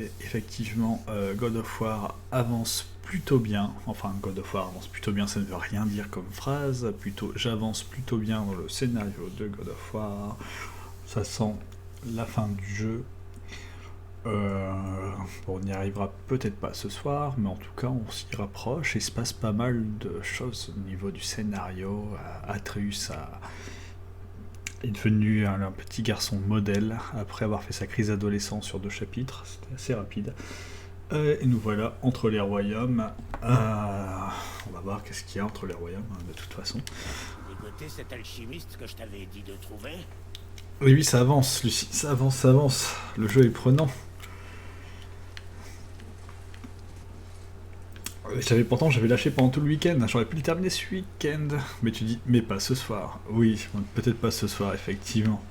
Et effectivement, God of War avance plutôt bien. Enfin, God of War avance plutôt bien, ça ne veut rien dire comme phrase. Plutôt, j'avance plutôt bien dans le scénario de God of War. Ça sent la fin du jeu. Bon, on n'y arrivera peut-être pas ce soir, mais en tout cas, on s'y rapproche. Et il se passe pas mal de choses au niveau du scénario. Atreus est devenu un petit garçon modèle après avoir fait sa crise d'adolescence sur 2 chapitres. C'était assez rapide. Et nous voilà entre les royaumes. On va voir qu'est-ce qu'il y a entre les royaumes, de toute façon. Dégoter cet alchimiste que je t'avais dit de trouver. Oui, oui, ça avance, Lucie, ça avance, ça avance. Le jeu est prenant. Pourtant, j'avais lâché pendant tout le week-end. J'aurais pu le terminer ce week-end. Mais tu dis, mais pas ce soir. Oui, peut-être pas ce soir, effectivement.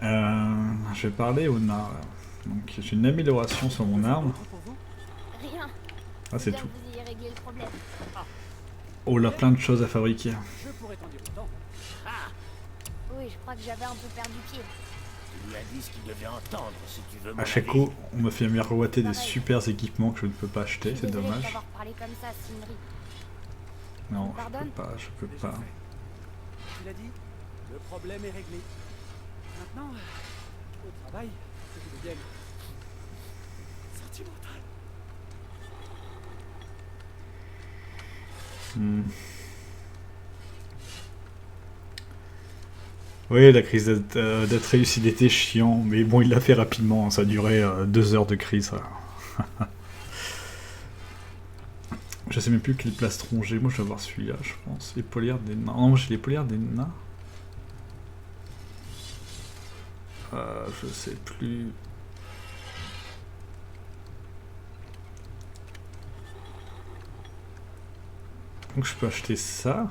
Je vais parler au nar. Donc, j'ai une amélioration sur mon arme. Rien. Ah, c'est Bien tout. que vous ayez réglé le problème. Oh là, plein de choses à fabriquer. Je pourrais t'en dire autant. Oui, je crois que j'avais un peu perdu pied. Tu lui as dit ce qu'il devait entendre si tu veux. À chaque coup, on me fait miroiter des super équipements que je ne peux pas acheter, c'est Désolée de dommage. t'avoir parlé comme ça, Sindri. Non, Pardonne je peux Déjà pas. fait. Tu l'as dit, le problème est réglé. Maintenant, au travail, que je devienne sentimental. Oui, la crise d'Atreus, il était chiant, mais bon, il l'a fait rapidement, hein, ça a duré 2 heures de crise. Je sais même plus quelle plastron j'ai, moi je vais avoir celui-là, je pense. Les polières des nains. Non, j'ai les polières des nains. Je sais plus. Donc je peux acheter ça.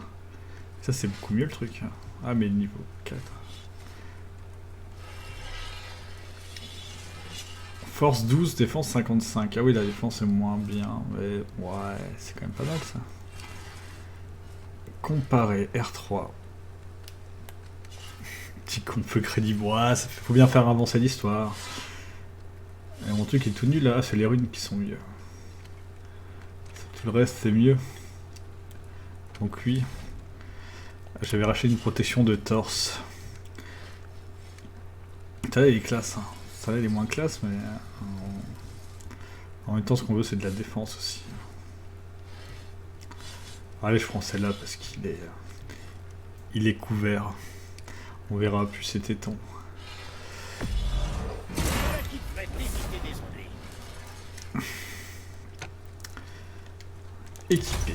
Ça c'est beaucoup mieux le truc. Ah mais niveau 4. Force 12, défense 55. Ah oui, la défense est moins bien, mais ouais, c'est quand même pas mal ça. Comparer R3. Petit con peu crédible. Ouais, ça faut bien faire avancer l'histoire. Et mon truc est tout nul là, c'est les runes qui sont mieux. Tout le reste c'est mieux. Donc oui. J'avais racheté une protection de torse. Ça là il est classe. Hein. Ça là il est moins classe, mais en même temps ce qu'on veut c'est de la défense aussi. Allez, je prends celle-là parce il est couvert. On verra plus ses tétons. Voilà qui devrait t'éviter des ennuis. Équipé.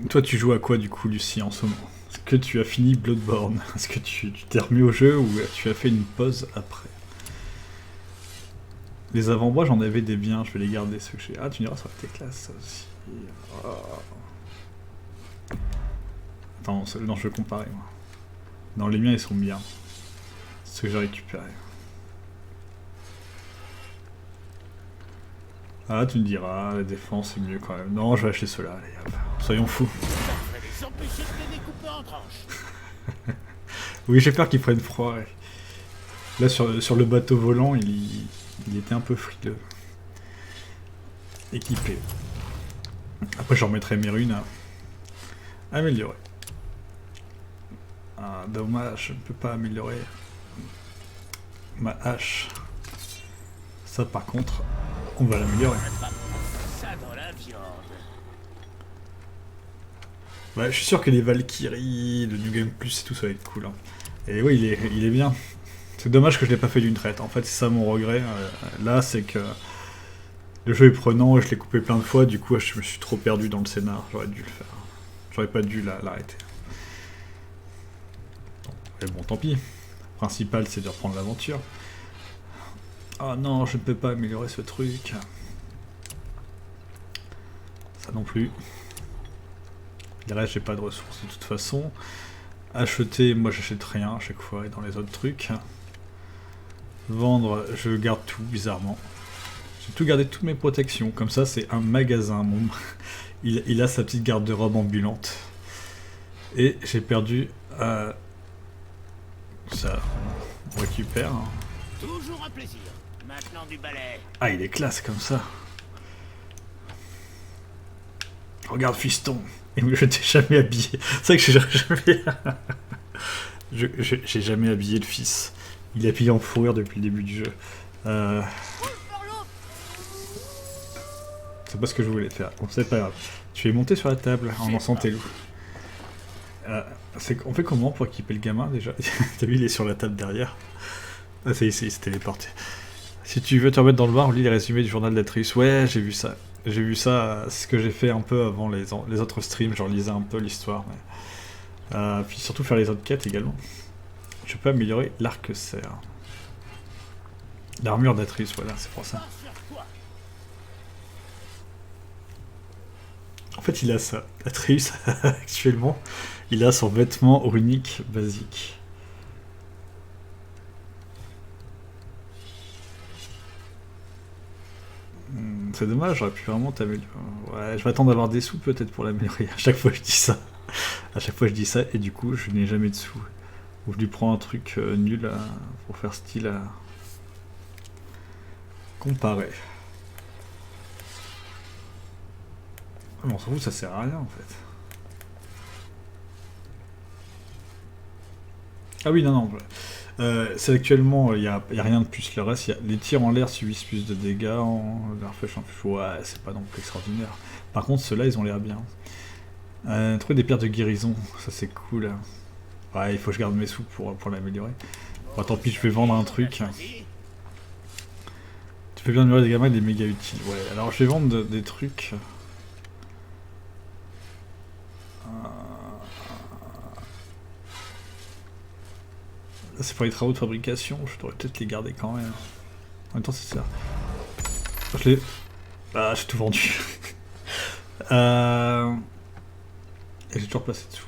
Toi, tu joues à quoi du coup, Lucie, en ce moment? Est-ce que tu as fini Bloodborne? Est-ce que tu t'es remis au jeu ou tu as fait une pause après? Les avant-bras, j'en avais des biens, je vais les garder ceux que j'ai. Ah, tu diras, ça aurait été classe ça aussi. Oh. Attends, non, je vais comparer moi. Non, les miens ils sont bien. Ceux que j'ai récupérés. Ah, tu me diras, la défense c'est mieux quand même. Non, je vais acheter ceux-là, allez, hop. Soyons fous. Ça devrait les empêcher de te découper en tranches. Oui, j'ai peur qu'ils prennent froid. Ouais. Là, sur le bateau volant, il était un peu frileux. Équipé. Après, j'en remettrai mes runes à améliorer. Ah, dommage, je ne peux pas améliorer ma hache. Ça, par contre, on va l'améliorer. Ça dans la viande. Ouais, je suis sûr que les Valkyries, le New Game Plus et tout, ça va être cool. Hein. Et oui, il est bien. C'est dommage que je l'ai pas fait d'une traite. En fait, c'est ça mon regret. Là, c'est que le jeu est prenant et je l'ai coupé plein de fois. Du coup, je me suis trop perdu dans le scénar. J'aurais dû le faire. J'aurais pas dû l'arrêter. Mais bon, tant pis. Le principal, c'est de reprendre l'aventure. Oh non, je ne peux pas améliorer ce truc. Ça non plus. Le reste, j'ai pas de ressources de toute façon. Acheter, moi j'achète rien à chaque fois et dans les autres trucs. Vendre, je garde tout bizarrement. J'ai tout gardé, toutes mes protections. Comme ça, c'est un magasin. Il a sa petite garde-robe ambulante. Et j'ai perdu... ça, on récupère. Hein. Toujours un plaisir. Maintenant du balai. Ah, il est classe comme ça. Regarde, fiston. Et je t'ai jamais habillé. C'est vrai que j'ai jamais... j'ai jamais habillé le fils. Il est habillé en fourrure depuis le début du jeu. C'est pas ce que je voulais faire. Bon, c'est pas grave. Tu es monté sur la table en lançant tes loups. On fait comment pour équiper le gamin déjà? T'as vu, il est sur la table derrière. Ah, ça y est, il s'est téléporté. Si tu veux te remettre dans le bain, on lit les résumés du journal d'Atreus. Ouais, j'ai vu ça. J'ai vu ça, c'est ce que j'ai fait un peu avant les autres streams. Je relisais un peu l'histoire. Mais... puis surtout faire les autres quêtes également. Je peux améliorer l'arc-serre. L'armure d'Atreus, voilà, c'est pour ça. En fait, il a ça. Atreus, actuellement, il a son vêtement runique basique. C'est dommage, j'aurais pu vraiment t'améliorer. Ouais, je vais attendre d'avoir des sous peut-être pour l'améliorer. À chaque fois, je dis ça. À chaque fois, je dis ça, et du coup, je n'ai jamais de sous. Ou je lui prends un truc nul pour faire style à comparer. Mais on s'en fout, ça sert à rien en fait. Ah oui, non. C'est actuellement, il n'y a rien de plus. Le reste, les tirs en l'air subissent plus de dégâts. L'air flèche en plus. Ouais, c'est pas non plus extraordinaire. Par contre, ceux-là, ils ont l'air bien. Trouver des pierres de guérison, ça c'est cool. Ouais, il faut que je garde mes sous pour l'améliorer. Bon, tant pis, je vais vendre un truc. Tu peux bien améliorer des gamins, il est méga utile. Ouais, alors je vais vendre des trucs. C'est pour les travaux de fabrication, je devrais peut-être les garder quand même. En même temps, c'est ça. Je l'ai. Ah, j'ai tout vendu. Et j'ai toujours placé dessous.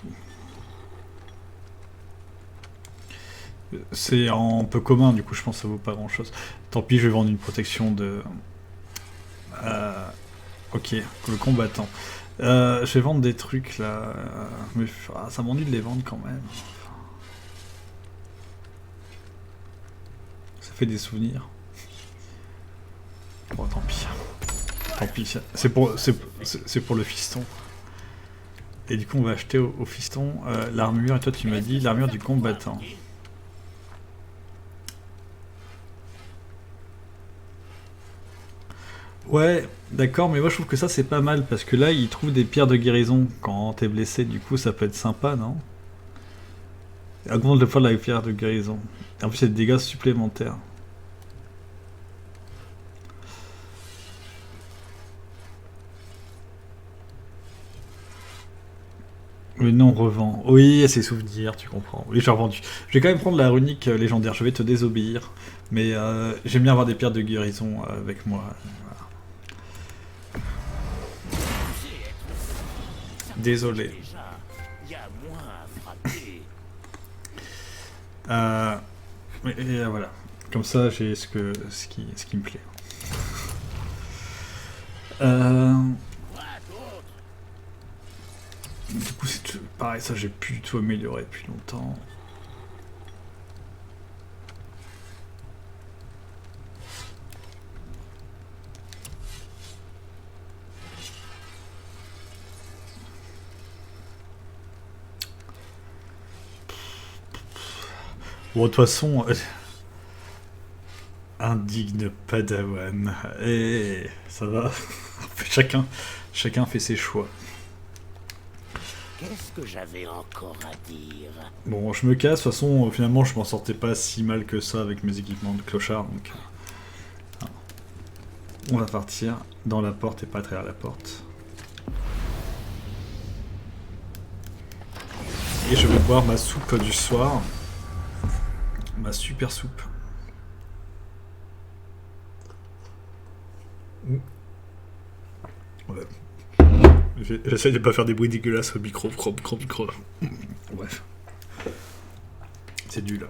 C'est en peu commun, du coup, je pense que ça vaut pas grand chose. Tant pis, je vais vendre une protection de. Ok, le combattant. Je vais vendre des trucs là. Mais ça m'ennuie de les vendre quand même. Des souvenirs. Bon, tant pis. Tant pis. C'est pour le fiston. Et du coup, on va acheter au fiston l'armure. Et toi, tu m'as dit l'armure du combattant. Ouais, d'accord, mais moi je trouve que ça c'est pas mal parce que là, il trouve des pierres de guérison quand t'es blessé. Du coup, ça peut être sympa, non? Augmente le poids de la pierre de guérison. En plus, il y a des dégâts supplémentaires. Mais non, revend. Oui, c'est souvenirs, tu comprends. Oui, j'ai revendu. Je vais quand même prendre la runique légendaire, je vais te désobéir. Mais j'aime bien avoir des pierres de guérison avec moi. Voilà. Désolé. Mais voilà. Comme ça, j'ai ce qui me plaît. Du coup, c'est pareil, ça j'ai pu tout améliorer depuis longtemps. Bon, de toute façon, indigne Padawan. Et ça va. Chacun fait ses choix. Qu'est-ce que j'avais encore à dire? Bon, je me casse, de toute façon, finalement, je m'en sortais pas si mal que ça avec mes équipements de clochard, donc... On va partir dans la porte et pas à travers la porte. Et je vais boire ma soupe du soir. Ma super soupe. Ouais. J'essaie de pas faire des bruits dégueulasses au micro. Bref. C'est nul.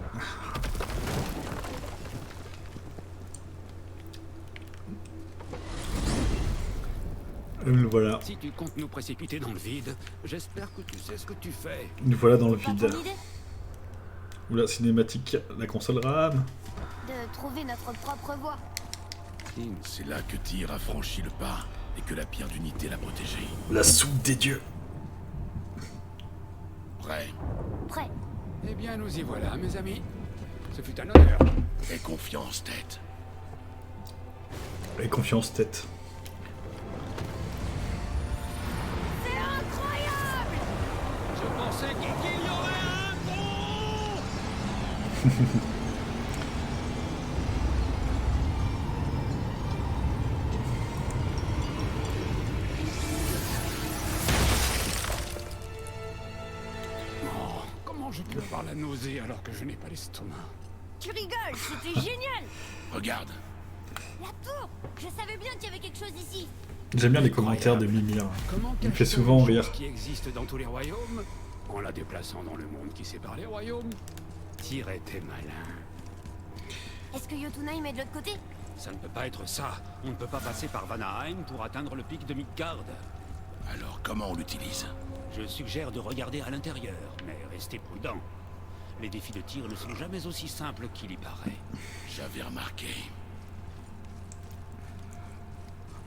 Voilà. Si tu comptes nous précipiter dans le vide, j'espère que tu sais ce que tu fais. Nous voilà dans le Pas vide. ton idée? Oula, cinématique, la console RAM. De trouver notre propre voie. C'est là que Tyr a franchi le pas et que la pierre d'unité l'a protégé. La soupe des dieux. Prêt? Prêt. Eh bien, nous y voilà, mes amis. Ce fut un honneur. Aie confiance, tête. Et confiance tête. C'est incroyable! Je pensais qu'il y aurait un pont. Oh, comment je peux avoir la nausée alors que je n'ai pas l'estomac? Tu rigoles, c'était génial! Regarde. La tour! Je savais bien qu'il y avait quelque chose ici. J'aime bien les commentaires de Mimir. Comment Il me fait cacher souvent une rire. chose qui existe dans tous les royaumes en la déplaçant dans le monde qui sépare les royaumes? Tyr était malin. Est-ce que Jotunheim est de l'autre côté? Ça ne peut pas être ça. On ne peut pas passer par Vanaheim pour atteindre le pic de Midgard. Alors comment on l'utilise? Je suggère de regarder à l'intérieur, mais restez prudent. Les défis de tir ne sont jamais aussi simples qu'il y paraît. J'avais remarqué.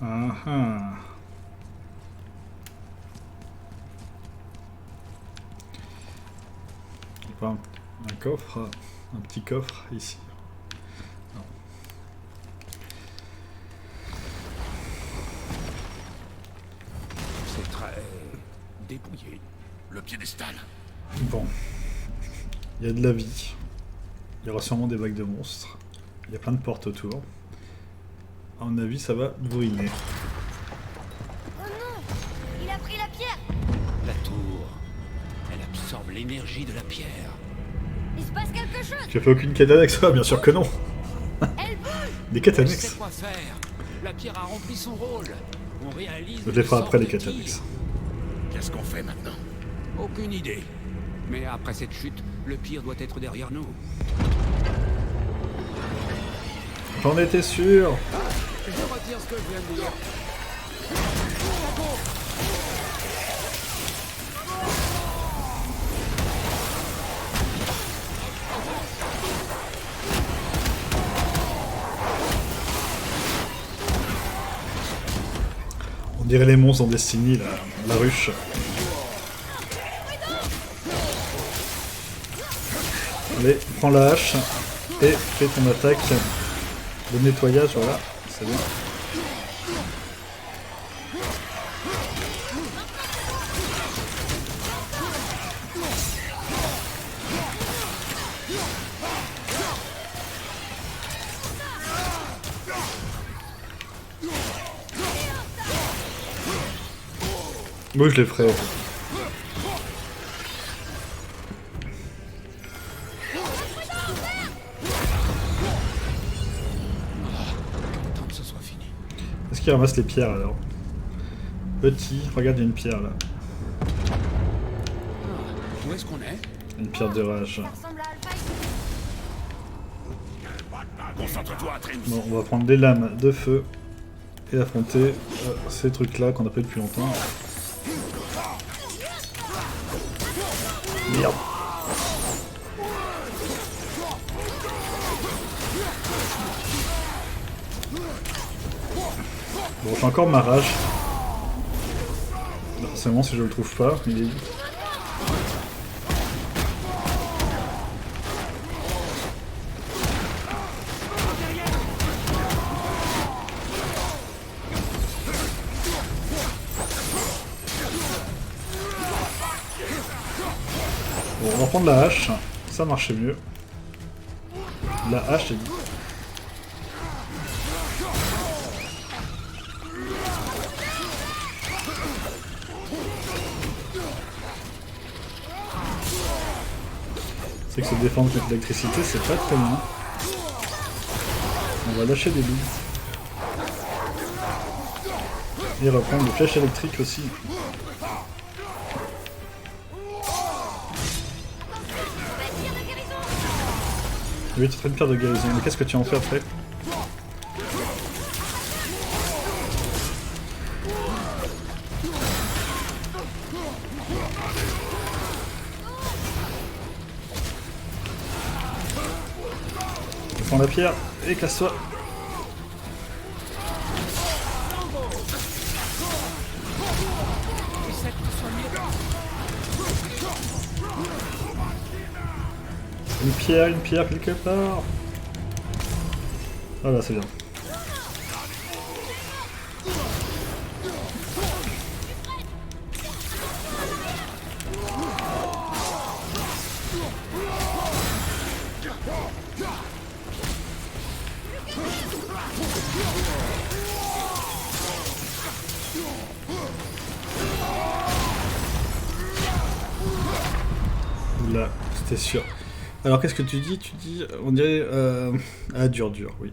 Ah ah. Pas un coffre, un petit coffre ici. Non. C'est très dépouillé. Le piédestal. Bon. Il y a de la vie. Il y aura sûrement des vagues de monstres. Il y a plein de portes autour. À mon avis, ça va brûler. Oh non! Il a pris la pierre! La tour, elle absorbe l'énergie de la pierre. Il se passe quelque chose! Tu as fait aucune quête annexe? Ah, bien sûr que non. Elle bouge! Des quêtes Je annexes. sais quoi faire. La pierre a rempli son rôle. On réalise. Je les ferai une après les sorte de quêtes tir. annexes. Qu'est-ce qu'on fait maintenant? Aucune idée. Mais après cette chute, le pire doit être derrière nous. J'en étais sûr. Je retire ce que je viens de dire. On dirait les monstres en Destiny, la ruche. Allez, prends la hache et fais ton attaque de nettoyage, voilà, c'est bien. Moi je les ferai. Tant que ce soit fini. Est-ce qu'il ramasse les pierres alors? Petit, regarde, il y a une pierre là. Où est-ce qu'on est? Une pierre de rage. Ça ressemble à Alpha ici. Concentre-toi, Atreus. Bon, on va prendre des lames de feu et affronter ces trucs là qu'on a pas eu depuis longtemps. Merde. Bon, j'ai encore ma rage. Forcément, si je le trouve pas, il est... Bon, on va prendre la hache, ça marchait mieux. La hache, j'ai dit. C'est que se défendre contre l'électricité, c'est pas très bien. On va lâcher des billes. Et reprendre des flèches électriques aussi. Oui, tu fais une pierre de guérison, mais qu'est-ce que tu en fais après? Prends la pierre et casse-toi. Une pierre quelque part. Voilà, c'est bien. Là, c'était sûr. Alors qu'est-ce que tu dis? Tu dis, on dirait... Ah, dur, oui.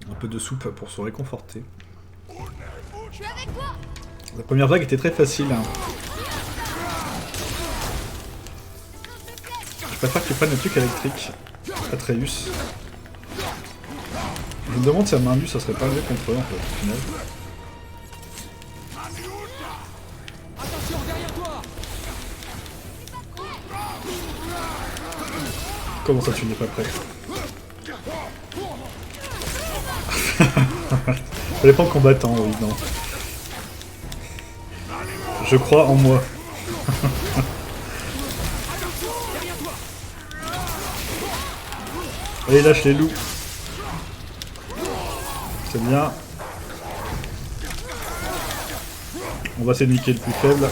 Un peu de soupe pour se réconforter. Je suis avec toi. La première vague était très facile. Hein. Je préfère que tu prennes le truc électrique. Atreus. Je me demande si à main nue ça serait pas mieux contre eux en fait, au final. Attention, derrière toi. Comment ça tu n'es pas prêt? Ça dépend de combattant, oui, non. Je crois en moi. Allez, lâche les loups. C'est bien. On va essayer de niquer le plus faible.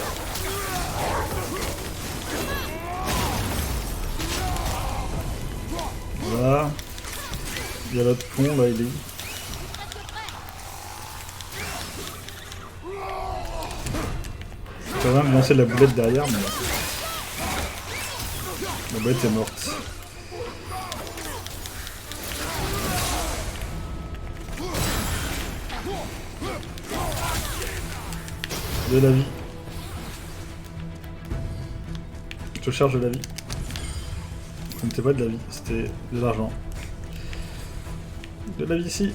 Voilà. Il y a l'autre con là, il est où? Je vais quand même lancer la boulette derrière, mais la boulette est morte. De la vie. Je te charge de la vie. Ce n'était pas de la vie, c'était de l'argent. De la vie ici.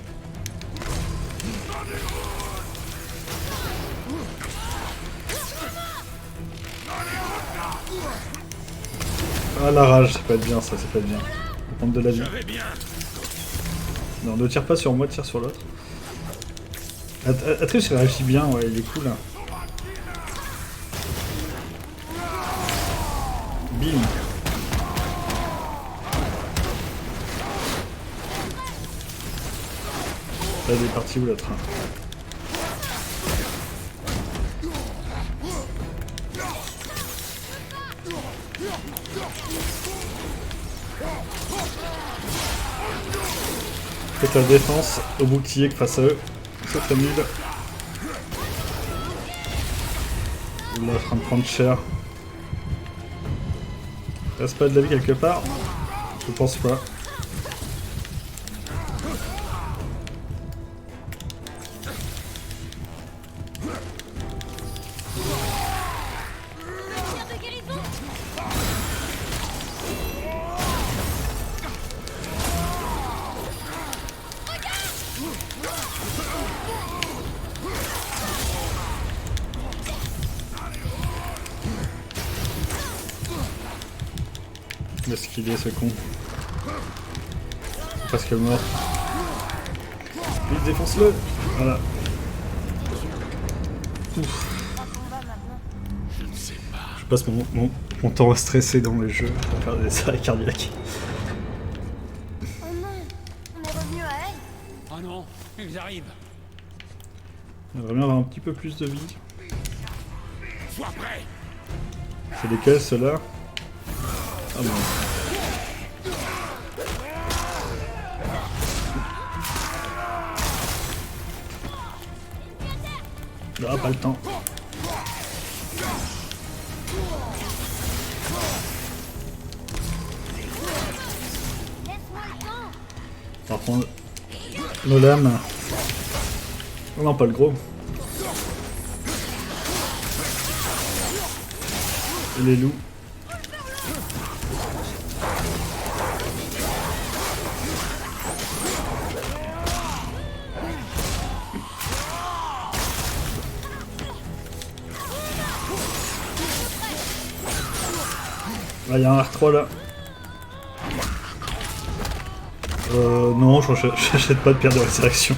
Ah la rage, c'est pas bien ça, c'est pas bien. On va prendre de la vie. Non, ne tire pas sur moi, tire sur l'autre. Atreus réagit bien, ouais, il est cool. Hein. Bim. Là, il est parti où l'autre? Faites la défense au bouclier face à eux. C'est très nul. Il est en train de prendre cher. Il reste pas de la vie quelque part? Je pense pas. Est-ce qu'il est ce con? Presque mort. Vite, défonce-le! Voilà. Ouf. Je passe mon temps à stresser dans les jeux, à faire des arrêts cardiaques. Oh non, on est revenu à elle. Oh non, ils arrivent. J'aimerais bien avoir un petit peu plus de vie. Sois prêt. C'est lesquels ceux-là? Ah bon. Ah, pas le temps. On va prendre nos lames. Oh non, pas le gros. Et les loups. Ah, il y a un R3 là. Non, j'achète pas de pierre de résurrection.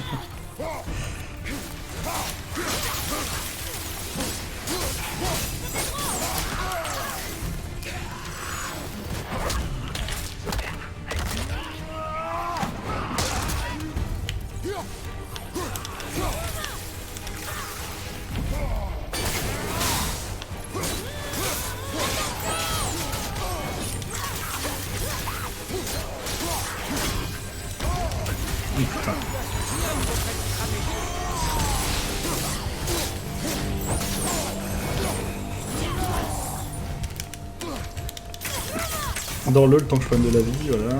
Putain. Dans le temps que je prenne de la vie, voilà.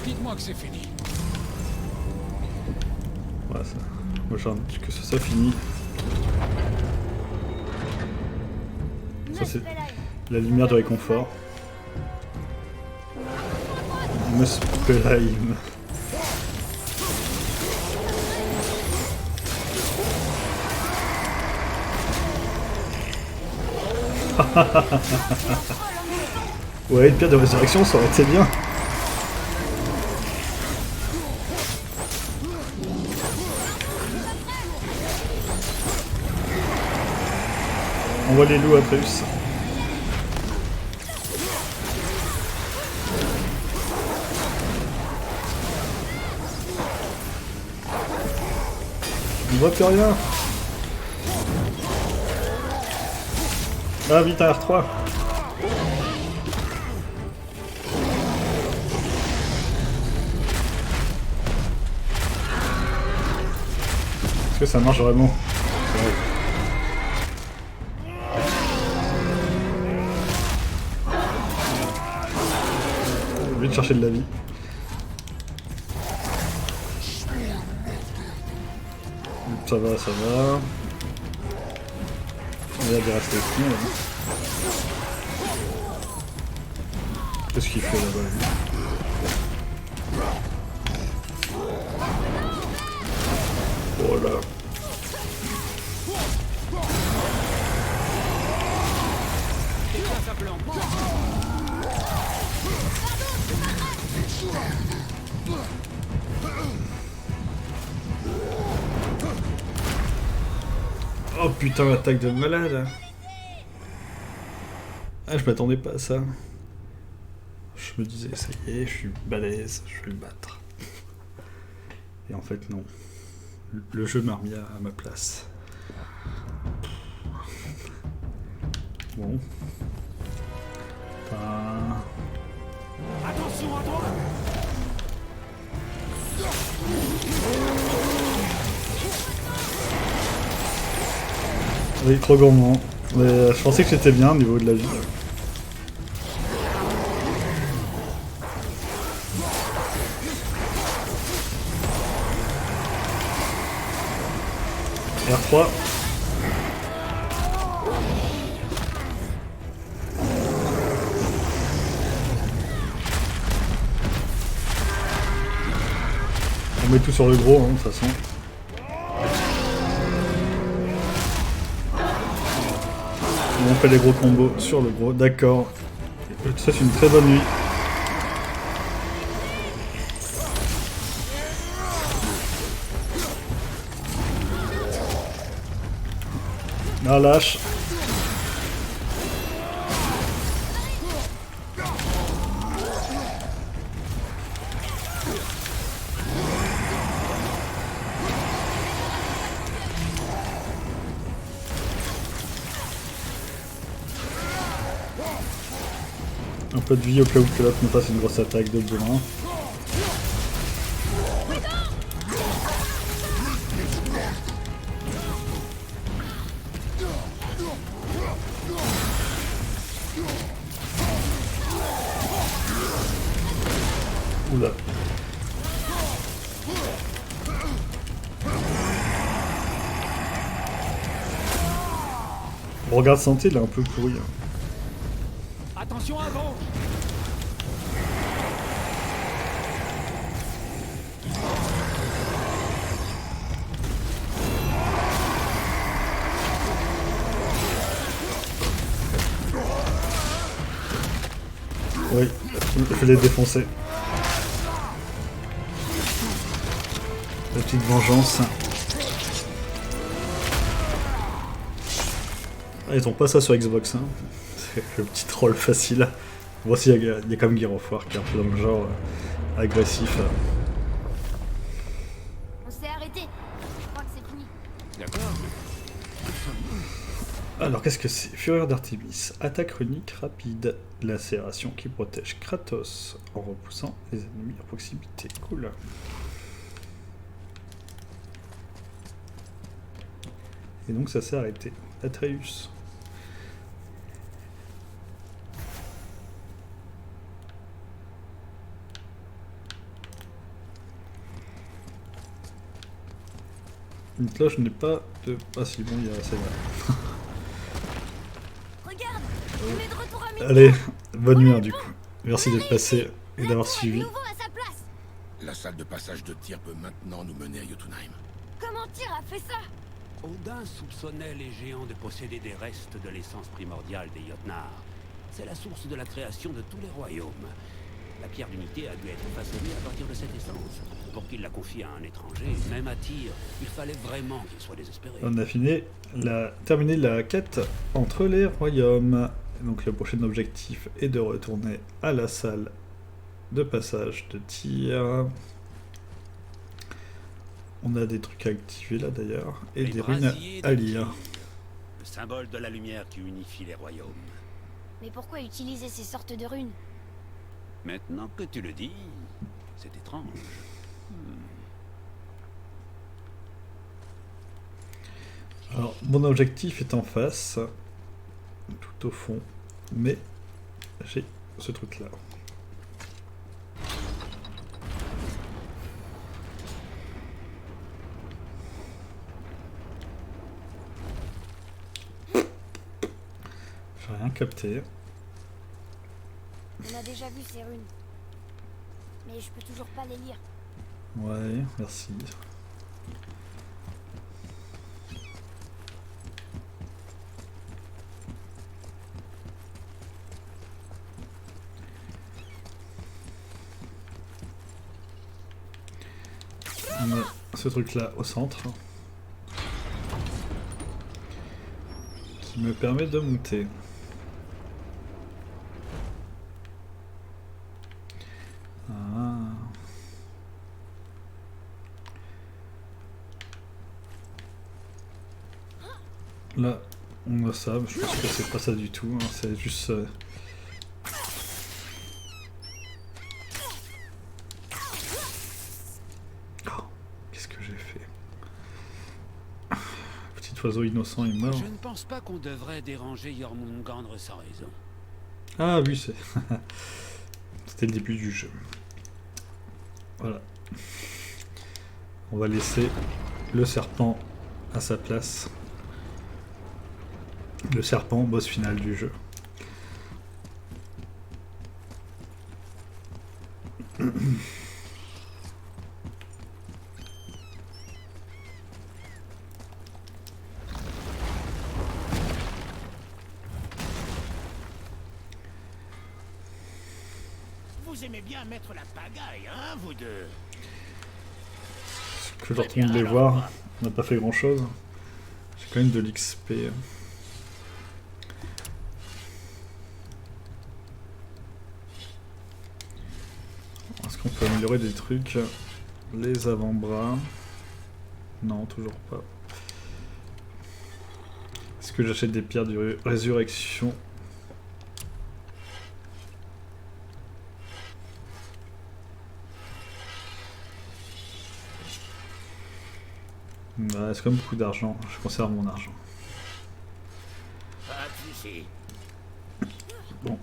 Dites-moi que c'est fini. Voilà, ça. Moi j'ai envie que ça soit fini. Ça c'est la lumière du réconfort. Muspelheim. Ouais, une pierre de résurrection, ça aurait été bien. On voit les loups Atreus. On voit plus rien. Ah vite un R3. Est-ce que ça marche vraiment? Ouais. Vite chercher de la vie. Ça va, ça va. Il y a des restes ici. Qu'est-ce qu'il fait là-bas? Oh là. Oh putain, l'attaque de malade. Ah, je m'attendais pas à ça. Je me disais, ça y est, je suis balèze, je vais le battre. Et en fait, non. Le jeu m'a remis à ma place. Bon. Attention à toi. Oui, trop gourmand. Mais je pensais que j'étais bien au niveau de la vie. R3. On met tout sur le gros, hein, de toute façon. On fait les gros combos sur le gros, d'accord. Ça c'est une très bonne nuit. Ah, lâche. Un peu de vie au cas où que l'autre me fasse une grosse attaque de bourrin. Oula. Bon, regarde santé, il est un peu pourri. Attention à gauche. Oui, je l'ai défoncé. La petite vengeance. Ah, ils ont pas ça sur Xbox, hein. C'est le petit troll facile. Voici, il y a quand même Gear of War qui est un peu dans le genre agressif. On s'est arrêté. Je crois que c'est fini. D'accord. Alors, qu'est-ce que c'est? Fureur d'Artémis. Attaque runique rapide. Lacération qui protège Kratos en repoussant les ennemis à proximité. Cool. Et donc ça s'est arrêté. Atreus. Donc là je n'ai pas de... Ah si bon, il y a c'est vrai. Regarde, on est de retour à Midgard. Allez, bonne nuit du coup. Merci d'être passé et d'avoir Tour est suivi. de nouveau à sa place. La salle de passage de tir peut maintenant nous mener à Jotunheim. Comment Tyr a fait ça? Odin soupçonnait les géants de posséder des restes de l'essence primordiale des Jotnar. C'est la source de la création de tous les royaumes. La pierre d'unité a dû être façonnée à partir de cette essence. Pour qu'il la confie à un étranger, même à Tyr, il fallait vraiment qu'il soit désespéré. On a terminé la quête entre les royaumes. Donc le prochain objectif est de retourner à la salle de passage de tir. On a des trucs à activer là d'ailleurs. Et Les des runes brasiers de à lire. Tyr, le symbole de la lumière qui unifie les royaumes. Mais pourquoi utiliser ces sortes de runes? Maintenant que tu le dis, c'est étrange. Alors mon objectif est en face. Tout au fond. Mais j'ai ce truc là. J'ai rien capté. On a déjà vu ces runes. Mais je peux toujours pas les lire. Ouais, merci. On a ce truc là au centre qui me permet de monter. Ah. Là, on a ça, je pense que c'est pas ça du tout, hein, c'est juste... Oh, qu'est-ce que j'ai fait? Petit oiseau innocent est mort. Je ne pense pas qu'on devrait déranger Jormungandr sans raison. Ah oui, c'est... C'était le début du jeu. Voilà. On va laisser le serpent à sa place. Le serpent, boss final du jeu. Vous aimez bien mettre la pagaille, hein, vous deux? Que je retourne les voir. On n'a pas fait grand chose. J'ai quand même de l'XP. Est-ce qu'on peut améliorer des trucs? Les avant-bras. Non, toujours pas. Est-ce que j'achète des pierres de résurrection? Bah, c'est quand même beaucoup d'argent. Je conserve mon argent. Pas de soucis. Bon.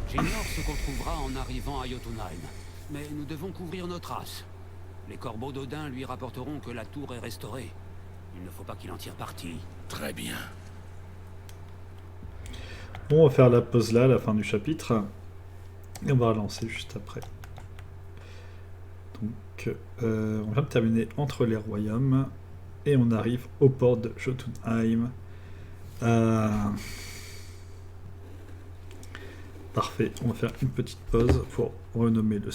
J'ignore ce qu'on trouvera en arrivant à Jotunheim, mais nous devons couvrir nos traces. Les corbeaux d'Odin lui rapporteront que la tour est restaurée. Il ne faut pas qu'il en tire parti. Très bien. Bon, on va faire la pause là, à la fin du chapitre. Et on va relancer juste après. Donc, on vient de terminer entre les royaumes et on arrive au port de Jotunheim. Parfait, on va faire une petite pause pour renommer le